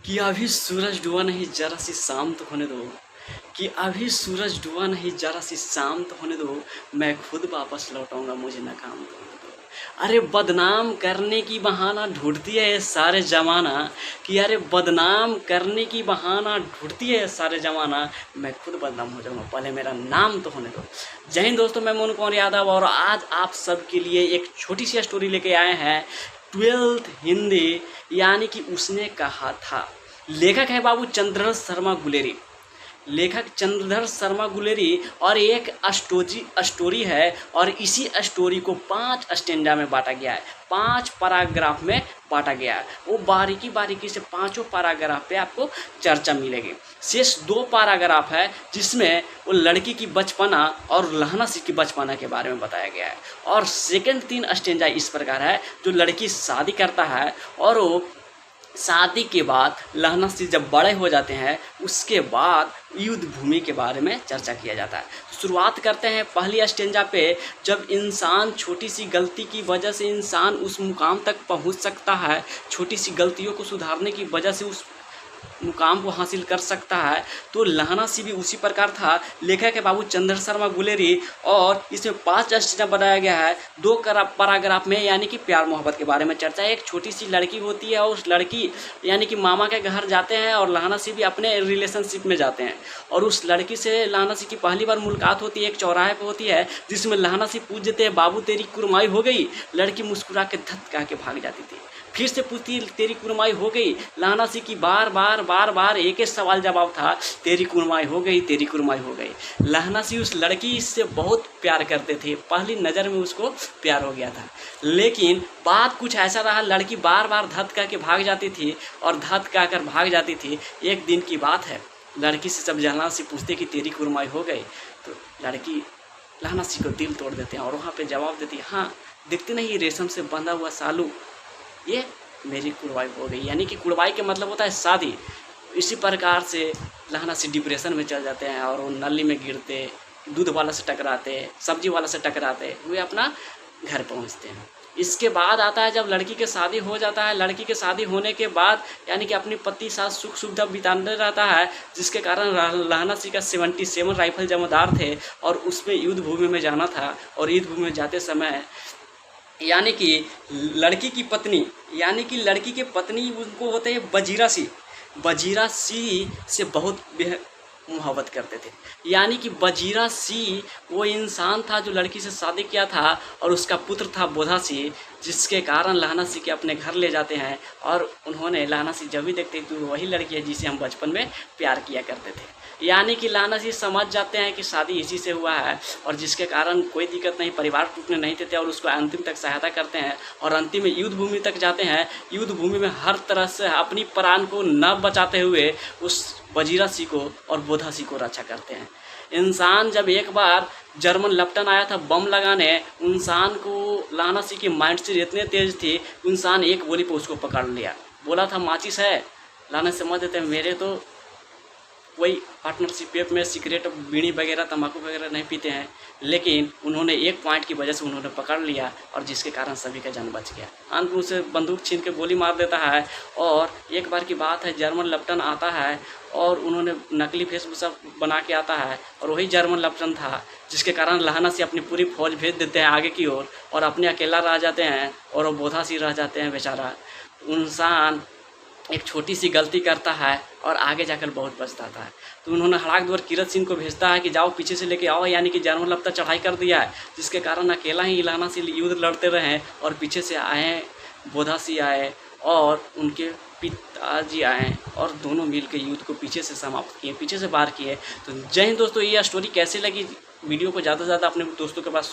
कि अभी सूरज डूबा नहीं, जरा सी शाम तो होने दो। कि अभी सूरज डूबा नहीं, जरा सी शाम तो होने दो। मैं खुद वापस लौटाऊंगा, मुझे नाकाम तो होने दो। अरे बदनाम करने की बहाना ढूंढती है ये सारे जमाना। कि अरे बदनाम करने की बहाना ढूंढती है ये सारे जमाना। मैं खुद बदनाम हो जाऊंगा, पहले मेरा नाम तो होने दो। जय हिंद दोस्तों, मैं मोनू कुमार यादव और आज आप सबके लिए एक छोटी सी स्टोरी लेके आए हैं। 12th हिंदी यानी कि उसने कहा था। लेखक है बाबू चंद्रधर शर्मा गुलेरी। लेखक चंद्रधर शर्मा गुलेरी और एक स्टोरी है और इसी स्टोरी को 5 स्टेंजा में बांटा गया है, 5 पैराग्राफ में बांटा गया है। वो बारीकी बारीकी से पांचों पैराग्राफ पे आपको चर्चा मिलेगी। शेष 2 पैराग्राफ है जिसमें वो लड़की की बचपना और लहना सिंह की बचपना के बारे में बताया गया है। और सेकंड 3 स्टेंजा इस प्रकार है, जो लड़की शादी करता है और वो शादी के बाद लहना सिंह जब बड़े हो जाते हैं उसके बाद युद्ध भूमि के बारे में चर्चा किया जाता है। तो शुरुआत करते हैं पहली स्टेंजा पे। जब इंसान छोटी सी गलती की वजह से इंसान उस मुकाम तक पहुंच सकता है, छोटी सी गलतियों को सुधारने की वजह से उस मुकाम को हासिल कर सकता है, तो लहना सिंह भी उसी प्रकार था। लेखक है बाबू चंद्रधर शर्मा गुलेरी और इसमें 5 स्टेंजा बनाया गया है। 2 पैराग्राफ में यानी कि प्यार मोहब्बत के बारे में चर्चा है। एक छोटी सी लड़की होती है और उस लड़की यानी कि मामा के घर जाते हैं और लहना सिंह भी अपने रिलेशनशिप में जाते हैं और उस लड़की से लहना सिंह की पहली बार मुलाकात होती है, एक चौराहे पर होती है जिसमें लहना सिंह पूछ देते हैं, बाबू तेरी कुरमाई हो गई? लड़की मुस्कुरा के धत कह के भाग जाती थी। फिर से पूछती, तेरी कुरमाई हो गई? लहना सिंह की बार बार एक ही सवाल जवाब था, तेरी कुरमाई हो गई, तेरी कुरमाई हो गई। लहना सिंह उस लड़की से बहुत प्यार करते थे, पहली नज़र में उसको प्यार हो गया था। लेकिन बात कुछ ऐसा रहा, लड़की बार धत कह के भाग जाती थी और धत कह कर भाग जाती थी। एक दिन की बात है, लड़की से जब लहना सिंह पूछते कि तेरी कुरमाई हो गई, तो लड़की लहना सिंह को दिल तोड़ देते हैं और वहाँ पे जवाब देती, हाँ दिखते नहीं रेशम से बंधा हुआ सालू, ये मेरी कुड़वाई हो गई। यानी कि कुड़वाई के मतलब होता है शादी। इसी प्रकार से लहना सिंह डिप्रेशन में चल जाते हैं और वो नली में गिरते, दूध वाला से टकराते, सब्जी वाला से टकराते हुए अपना घर पहुंचते हैं। इसके बाद आता है जब लड़की के शादी हो जाता है। लड़की के शादी होने के बाद यानी कि अपनी पति साथ सुख सुविधा बिताने रहता है, जिसके कारण लहना सिंह का 77 राइफल जमादार थे और उसमें युद्ध भूमि में जाना था। और युद्ध भूमि में जाते समय यानी कि लड़की की पत्नी यानी कि लड़की के पत्नी उनको होते हैं बजीरा सिंह। बजीरा सिंह से बहुत मोहब्बत करते थे। यानी कि बजीरा सिंह वो इंसान था जो लड़की से शादी किया था और उसका पुत्र था बोधा सिंह, जिसके कारण लहना सिंह के अपने घर ले जाते हैं और उन्होंने लहना सिंह जब भी देखते तो वही लड़की है जिसे हम बचपन में प्यार किया करते थे। यानी कि लहना सिंह समझ जाते हैं कि शादी इसी से हुआ है और जिसके कारण कोई दिक्कत नहीं, परिवार टूटने नहीं देते और उसको अंतिम तक सहायता करते हैं और अंतिम में युद्ध भूमि तक जाते हैं। युद्ध भूमि में हर तरह से अपनी प्राण को न बचाते हुए उस बजीरा सिंह को और बोधा सिंह को रक्षा करते हैं। इंसान जब एक बार जर्मन लेफ्टन आया था बम लगाने, इंसान को लहना सिंह की माइंड से इतने तेज थी, इंसान एक गोली पे उसको पकड़ लिया। बोला था माचिस है, लहना समझ देते हैं मेरे तो कोई पार्टनरशिप में सिगरेट बीड़ी वगैरह तंबाकू वगैरह नहीं पीते हैं, लेकिन उन्होंने एक पॉइंट की वजह से उन्होंने पकड़ लिया और जिसके कारण सभी का जान बच गया। अंत में उसे बंदूक छीन के गोली मार देता है। और एक बार की बात है, जर्मन लेफ्टन आता है और उन्होंने नकली वेशभूषा बना के आता है और वही जर्मन लेफ्टन था, जिसके कारण लहना सिंह अपनी पूरी फौज भेज देते हैं आगे की ओर और अपने अकेला रह जाते हैं और वो बोधा सिंह रह जाते हैं बेचारा। इंसान एक छोटी सी गलती करता है और आगे जाकर बहुत पछताता है। तो उन्होंने हड़ाक द्वार किरत सिंह को भेजता है कि जाओ पीछे से लेके आओ, यानी कि जर्मन लेफ्टन चढ़ाई कर दिया है, जिसके कारण अकेला ही लहना सिंह युद्ध लड़ते रहे और पीछे से आए बोधा सिंह आए और उनके पिताजी आए और दोनों मिल के युद्ध को पीछे से समाप्त किए, पीछे से पार किए। तो जय हिंद दोस्तों, ये स्टोरी कैसे लगी, वीडियो को ज़्यादा से ज़्यादा अपने दोस्तों के पास